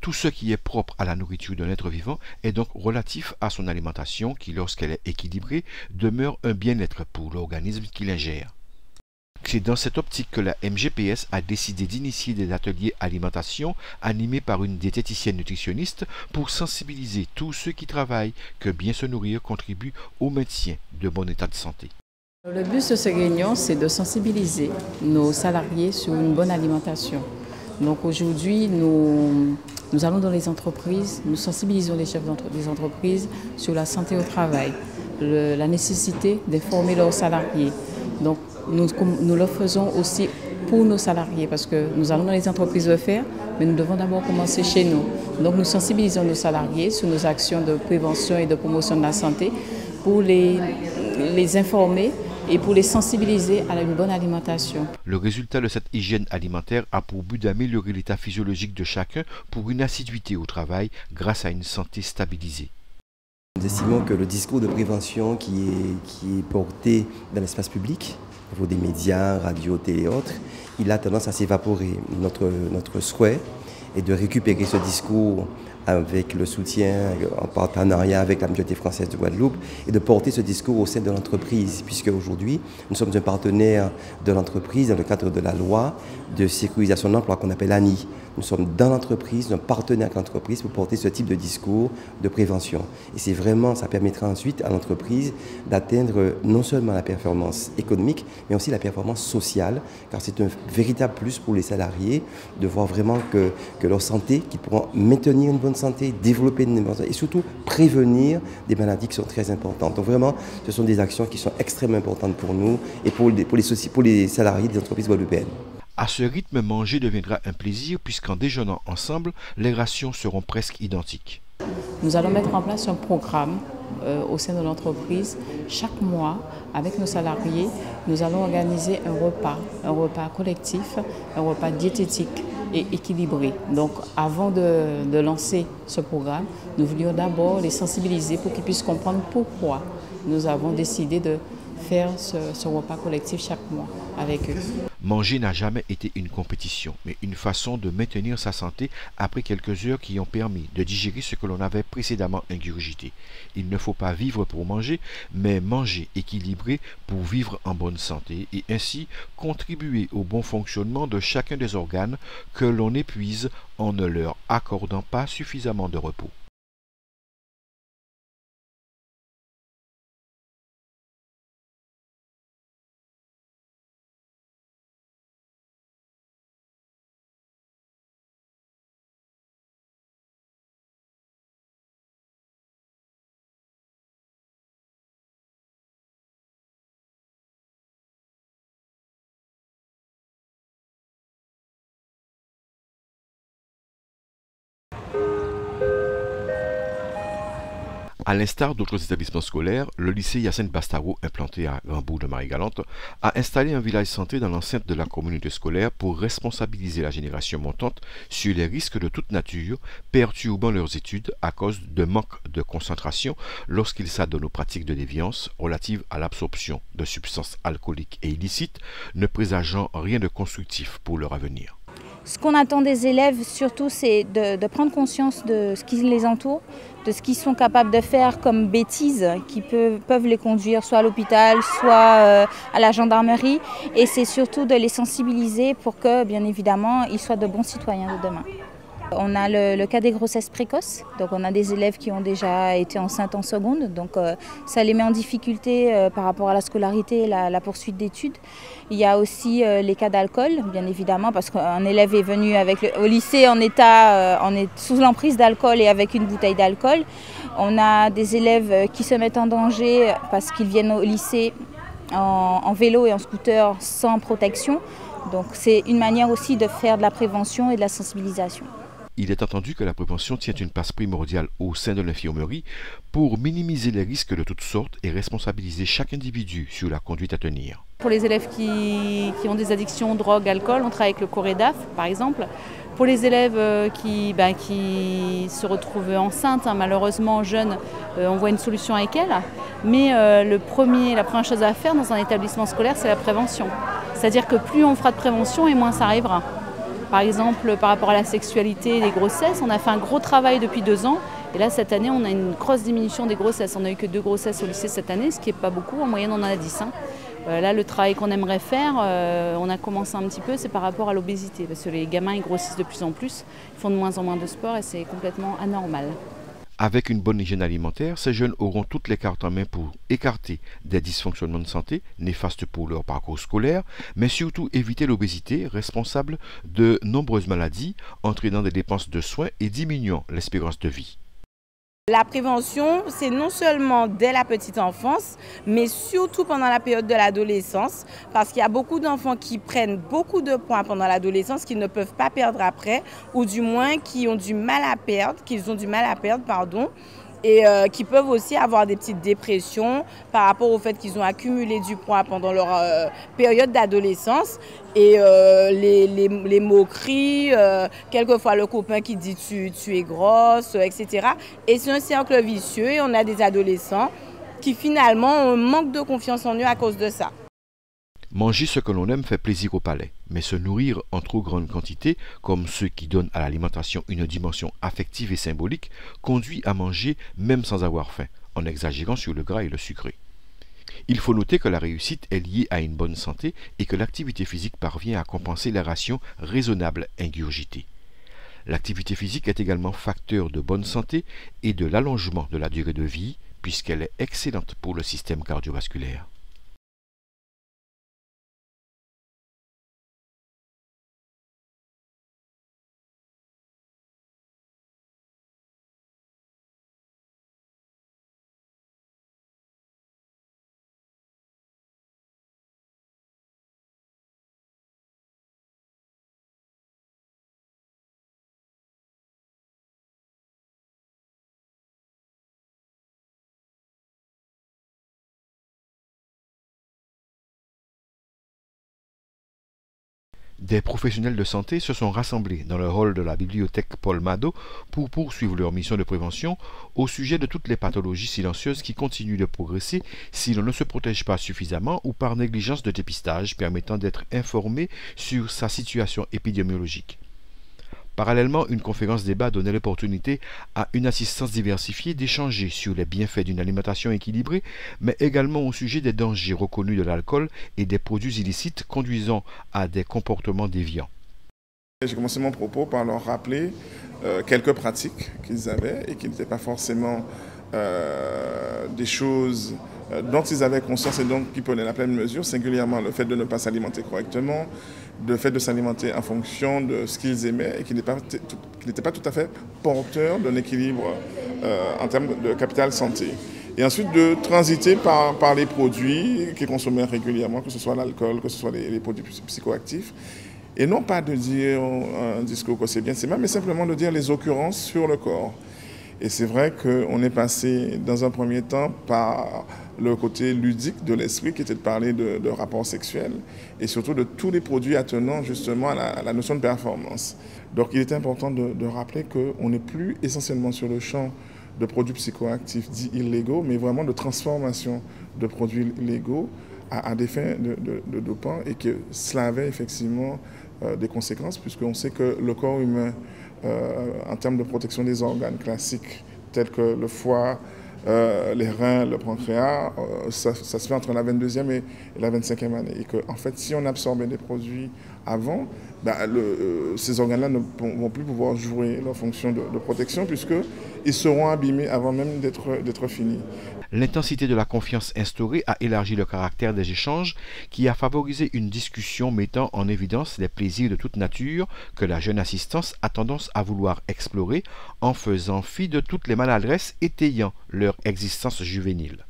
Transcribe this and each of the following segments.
Tout ce qui est propre à la nourriture d'un être vivant est donc relatif à son alimentation qui, lorsqu'elle est équilibrée, demeure un bien-être pour l'organisme qui l'ingère. C'est dans cette optique que la MGPS a décidé d'initier des ateliers alimentation animés par une diététicienne nutritionniste pour sensibiliser tous ceux qui travaillent que bien se nourrir contribue au maintien de bon état de santé. Le but de ces réunions, c'est de sensibiliser nos salariés sur une bonne alimentation. Donc aujourd'hui, nous allons dans les entreprises, nous sensibilisons les chefs des entreprises sur la santé au travail, la nécessité d'informer leurs salariés. Donc nous le faisons aussi pour nos salariés parce que nous allons dans les entreprises le faire, mais nous devons d'abord commencer chez nous. Donc nous sensibilisons nos salariés sur nos actions de prévention et de promotion de la santé pour les informer et pour les sensibiliser à une bonne alimentation. Le résultat de cette hygiène alimentaire a pour but d'améliorer l'état physiologique de chacun pour une assiduité au travail grâce à une santé stabilisée. Nous estimons que le discours de prévention qui est porté dans l'espace public, au niveau des médias, radio, télé et autres, il a tendance à s'évaporer. Notre souhait est de récupérer ce discours avec le soutien, en partenariat avec la Mutualité française de Guadeloupe, et de porter ce discours au sein de l'entreprise, puisque aujourd'hui, nous sommes un partenaire de l'entreprise dans le cadre de la loi de sécurisation de l'emploi qu'on appelle ANI. Nous sommes dans l'entreprise, un partenaire avec l'entreprise pour porter ce type de discours de prévention. Et c'est vraiment, ça permettra ensuite à l'entreprise d'atteindre non seulement la performance économique, mais aussi la performance sociale, car c'est un véritable plus pour les salariés de voir vraiment que leur santé, qu'ils pourront maintenir une bonne santé, développer une bonne santé et surtout prévenir des maladies qui sont très importantes. Donc vraiment, ce sont des actions qui sont extrêmement importantes pour nous et pour les salariés des entreprises guadeloupéennes. À ce rythme, manger deviendra un plaisir puisqu'en déjeunant ensemble, les rations seront presque identiques. Nous allons mettre en place un programme au sein de l'entreprise. Chaque mois, avec nos salariés, nous allons organiser un repas collectif, un repas diététique et équilibré. Donc avant de lancer ce programme, nous voulions d'abord les sensibiliser pour qu'ils puissent comprendre pourquoi nous avons décidé de faire ce repas collectif chaque mois avec eux. Manger n'a jamais été une compétition, mais une façon de maintenir sa santé après quelques heures qui ont permis de digérer ce que l'on avait précédemment ingurgité. Il ne faut pas vivre pour manger, mais manger équilibré pour vivre en bonne santé et ainsi contribuer au bon fonctionnement de chacun des organes que l'on épuise en ne leur accordant pas suffisamment de repos. À l'instar d'autres établissements scolaires, le lycée Hyacinthe Bastaro, implanté à Grand-Bourg de Marie-Galante, a installé un village santé dans l'enceinte de la communauté scolaire pour responsabiliser la génération montante sur les risques de toute nature perturbant leurs études à cause de manque de concentration lorsqu'ils s'adonnent aux pratiques de déviance relatives à l'absorption de substances alcooliques et illicites, ne présageant rien de constructif pour leur avenir. Ce qu'on attend des élèves surtout, c'est de prendre conscience de ce qui les entoure, de ce qu'ils sont capables de faire comme bêtises qui peuvent les conduire soit à l'hôpital, soit à la gendarmerie. Et c'est surtout de les sensibiliser pour que, bien évidemment, ils soient de bons citoyens de demain. On a le cas des grossesses précoces, donc on a des élèves qui ont déjà été enceintes en seconde, donc ça les met en difficulté par rapport à la scolarité et la poursuite d'études. Il y a aussi les cas d'alcool, bien évidemment, parce qu'un élève est venu au lycée en est sous l'emprise d'alcool et avec une bouteille d'alcool. On a des élèves qui se mettent en danger parce qu'ils viennent au lycée en vélo et en scooter sans protection. Donc c'est une manière aussi de faire de la prévention et de la sensibilisation. Il est entendu que la prévention tient une place primordiale au sein de l'infirmerie pour minimiser les risques de toutes sortes et responsabiliser chaque individu sur la conduite à tenir. Pour les élèves qui ont des addictions, drogue, alcool, on travaille avec le Coredaf par exemple. Pour les élèves qui se retrouvent enceintes, malheureusement jeunes, on voit une solution avec elles. Mais la première chose à faire dans un établissement scolaire, c'est la prévention. C'est-à-dire que plus on fera de prévention et moins ça arrivera. Par exemple, par rapport à la sexualité et les grossesses, on a fait un gros travail depuis 2 ans. Et là, cette année, on a une grosse diminution des grossesses. On n'a eu que 2 grossesses au lycée cette année, ce qui n'est pas beaucoup. En moyenne, on en a 10. Là, le travail qu'on aimerait faire, on a commencé un petit peu, c'est par rapport à l'obésité. Parce que les gamins, ils grossissent de plus en plus, ils font de moins en moins de sport et c'est complètement anormal. Avec une bonne hygiène alimentaire, ces jeunes auront toutes les cartes en main pour écarter des dysfonctionnements de santé néfastes pour leur parcours scolaire, mais surtout éviter l'obésité, responsable de nombreuses maladies, entraînant des dépenses de soins et diminuant l'espérance de vie. La prévention, c'est non seulement dès la petite enfance, mais surtout pendant la période de l'adolescence, parce qu'il y a beaucoup d'enfants qui prennent beaucoup de poids pendant l'adolescence, qu'ils ne peuvent pas perdre après, ou du moins qui ont du mal à perdre, et qui peuvent aussi avoir des petites dépressions par rapport au fait qu'ils ont accumulé du poids pendant leur période d'adolescence. Et les moqueries, quelquefois le copain qui dit tu es grosse, etc. Et c'est un cercle vicieux et on a des adolescents qui finalement manquent de confiance en eux à cause de ça. Manger ce que l'on aime fait plaisir au palais, mais se nourrir en trop grande quantité, comme ceux qui donnent à l'alimentation une dimension affective et symbolique, conduit à manger même sans avoir faim, en exagérant sur le gras et le sucré. Il faut noter que la réussite est liée à une bonne santé et que l'activité physique parvient à compenser les rations raisonnables ingurgitées. L'activité physique est également facteur de bonne santé et de l'allongement de la durée de vie, puisqu'elle est excellente pour le système cardiovasculaire. Des professionnels de santé se sont rassemblés dans le hall de la bibliothèque Paul Mado pour poursuivre leur mission de prévention au sujet de toutes les pathologies silencieuses qui continuent de progresser si l'on ne se protège pas suffisamment ou par négligence de dépistage permettant d'être informé sur sa situation épidémiologique. Parallèlement, une conférence débat donnait l'opportunité à une assistance diversifiée d'échanger sur les bienfaits d'une alimentation équilibrée, mais également au sujet des dangers reconnus de l'alcool et des produits illicites conduisant à des comportements déviants. J'ai commencé mon propos par leur rappeler quelques pratiques qu'ils avaient et qui n'étaient pas forcément des choses dont ils avaient conscience et donc qui prenaient la pleine mesure, singulièrement le fait de ne pas s'alimenter correctement, le fait de s'alimenter en fonction de ce qu'ils aimaient et qui n'était pas tout à fait porteur d'un équilibre en termes de capital santé. Et ensuite de transiter par les produits qu'ils consommaient régulièrement, que ce soit l'alcool, que ce soit les produits psychoactifs, et non pas de dire un discours que c'est bien, c'est mal, mais simplement de dire les occurrences sur le corps. Et c'est vrai qu'on est passé dans un premier temps par le côté ludique de l'esprit qui était de parler de rapports sexuels et surtout de tous les produits attenant justement à la notion de performance. Donc il est important de rappeler qu'on n'est plus essentiellement sur le champ de produits psychoactifs dits illégaux, mais vraiment de transformation de produits légaux à des fins de dopant et que cela avait effectivement des conséquences puisqu'on sait que le corps humain, en termes de protection des organes classiques tels que le foie, les reins, le pancréas, ça se fait entre la 22e et la 25e année. Et qu'en fait, si on absorbait des produits avant, ces organes-là ne vont plus pouvoir jouer leur fonction de protection puisqu'ils seront abîmés avant même d'être finis. L'intensité de la confiance instaurée a élargi le caractère des échanges qui a favorisé une discussion mettant en évidence les plaisirs de toute nature que la jeune assistance a tendance à vouloir explorer en faisant fi de toutes les maladresses étayant leur existence juvénile.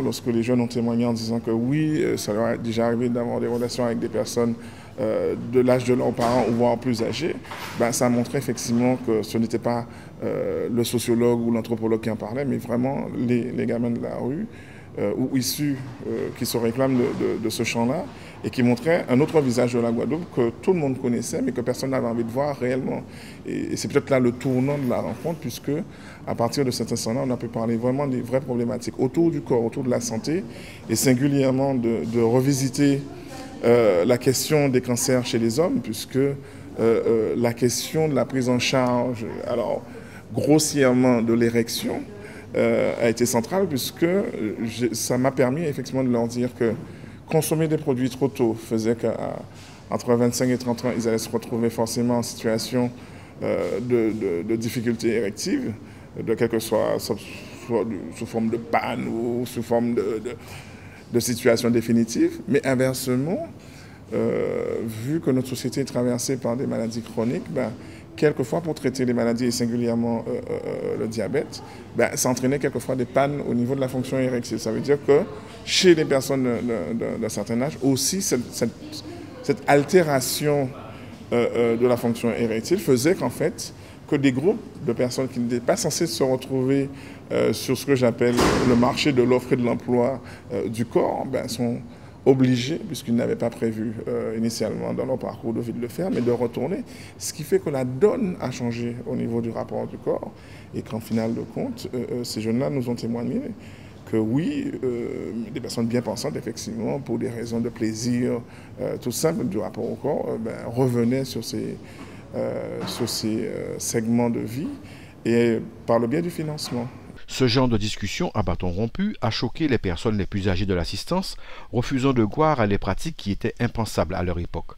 Lorsque les jeunes ont témoigné en disant que oui, ça leur est déjà arrivé d'avoir des relations avec des personnes de l'âge de leurs parents ou voire plus âgés, ça montrait effectivement que ce n'était pas le sociologue ou l'anthropologue qui en parlait, mais vraiment les gamins de la rue ou issus qui se réclament de ce champ-là et qui montraient un autre visage de la Guadeloupe que tout le monde connaissait mais que personne n'avait envie de voir réellement. Et c'est peut-être là le tournant de la rencontre puisque à partir de cet instant-là, on a pu parler vraiment des vraies problématiques autour du corps, autour de la santé et singulièrement de revisiter la question des cancers chez les hommes puisque la question de la prise en charge, alors grossièrement de l'érection, a été centrale puisque ça m'a permis effectivement de leur dire que consommer des produits trop tôt faisait qu'entre 25 et 30 ans, ils allaient se retrouver forcément en situation de difficulté érective, de quel que soit sous forme de panne ou sous forme de situation définitive. Mais inversement, vu que notre société est traversée par des maladies chroniques, quelquefois pour traiter les maladies et singulièrement le diabète, ça entraînait quelquefois des pannes au niveau de la fonction érectile. Ça veut dire que chez les personnes d'un certain âge, aussi cette altération de la fonction érectile faisait qu'en fait, que des groupes de personnes qui n'étaient pas censées se retrouver sur ce que j'appelle le marché de l'offre et de l'emploi du corps, sont obligés, puisqu'ils n'avaient pas prévu initialement dans leur parcours de vie de le faire, mais de retourner. Ce qui fait que la donne a changé au niveau du rapport du corps et qu'en final de compte, ces jeunes-là nous ont témoigné que oui, des personnes bien pensantes, effectivement, pour des raisons de plaisir tout simple du rapport au corps, revenaient sur ces segments de vie et par le biais du financement. Ce genre de discussion à bâton rompu a choqué les personnes les plus âgées de l'assistance, refusant de croire à des pratiques qui étaient impensables à leur époque.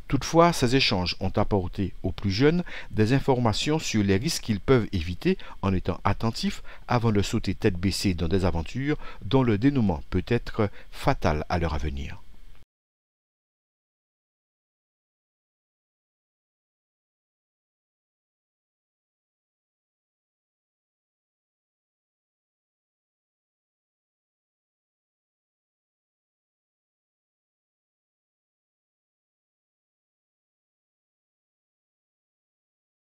Toutefois, ces échanges ont apporté aux plus jeunes des informations sur les risques qu'ils peuvent éviter en étant attentifs avant de sauter tête baissée dans des aventures dont le dénouement peut être fatal à leur avenir.